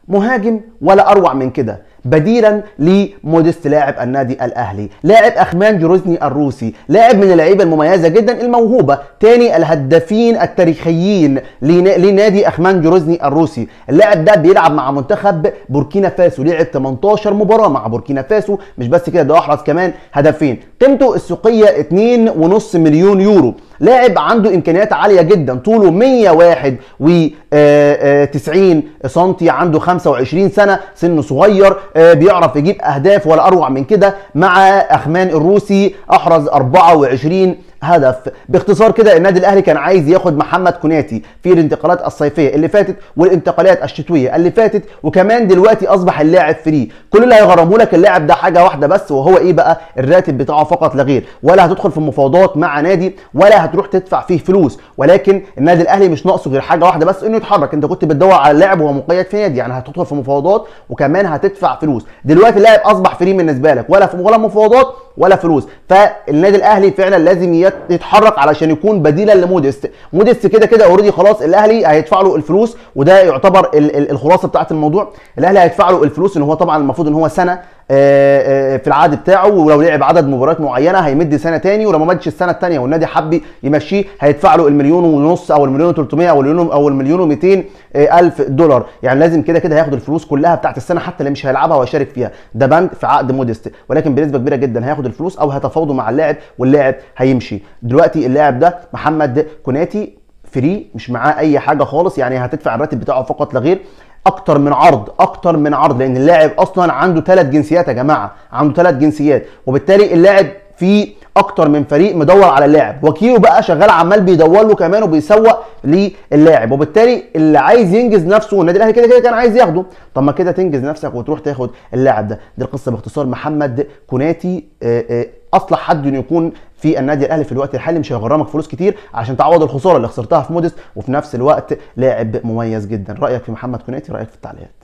مهاجم ولا اروع من كده، بديلا لموديست لاعب النادي الاهلي. لاعب اخمان جروزني الروسي، لاعب من اللعيبه المميزه جدا الموهوبه، تاني الهدافين التاريخيين لنادي اخمان جروزني الروسي. اللاعب ده بيلعب مع منتخب بوركينا فاسو، لعب 18 مباراه مع بوركينا فاسو. مش بس كده، ده احرز كمان هدفين. قيمته السوقيه 2.5 مليون يورو. لاعب عنده امكانيات عاليه جدا، طوله 191 سم، عنده 25 سنه، سنه صغير، بيعرف يجيب اهداف ولا اروع من كده. مع اخمان الروسي احرز 24 هدف. باختصار كده النادي الاهلي كان عايز ياخد محمد كوناتي في الانتقالات الصيفيه اللي فاتت والانتقالات الشتويه اللي فاتت، وكمان دلوقتي اصبح اللاعب فري. كل اللي هيغرمه لك اللاعب ده حاجه واحده بس، وهو ايه بقى؟ الراتب بتاعه فقط لا غير. ولا هتدخل في مفاوضات مع نادي ولا هتروح تدفع فيه فلوس، ولكن النادي الاهلي مش ناقصه غير حاجه واحده بس، انه يتحرك. انت كنت بتدور على اللاعب وهو مقيد في نادي، يعني هتدخل في مفاوضات وكمان هتدفع فلوس. دلوقتي اللاعب اصبح فري بالنسبه لك، ولا مفاوضات ولا فلوس. فالنادي الاهلي فعلا لازم يتحرك علشان يكون بديلا لموديست. موديست كده كده اوريدي خلاص الاهلي هيدفع له الفلوس، وده يعتبر الخلاصه بتاعت الموضوع. الاهلي هيدفع له الفلوس، ان هو طبعا المفروض ان هو سنه في العقد بتاعه، ولو لعب عدد مباريات معينه هيمد سنه تاني، ولو ما مدش السنه الثانيه والنادي حب يمشيه هيدفع له المليون ونص او المليون و300 او المليون و200 الف دولار. يعني لازم كده كده هياخد الفلوس كلها بتاعت السنه، حتى اللي مش هيلعبها وهيشارك فيها. ده بند في عقد موديست، ولكن بنسبه كبيره جدا هياخد الفلوس او هيتفاوضوا مع اللاعب واللاعب هيمشي. دلوقتي اللاعب ده محمد كوناتي فري، مش معاه اي حاجه خالص، يعني هتدفع الراتب بتاعه فقط لا غير. اكتر من عرض، لان اللاعب اصلا عنده 3 جنسيات يا جماعه، عنده 3 جنسيات، وبالتالي اللاعب في اكتر من فريق مدور على اللاعب، وكيلو بقى شغال عمال بيدور له كمان وبيسوق للاعب، وبالتالي اللي عايز ينجز نفسه، والنادي الاهلي كده كده كان عايز ياخده. طب ما كده تنجز نفسك وتروح تاخد اللاعب ده. دي القصه باختصار. محمد كوناتي اصلح حد انه يكون في النادي الاهلي في الوقت الحالي، مش هيغرمك فلوس كتير عشان تعوض الخساره اللي خسرتها في موديست، وفي نفس الوقت لاعب مميز جدا. رايك في محمد كوناتي؟ رايك في التعليقات.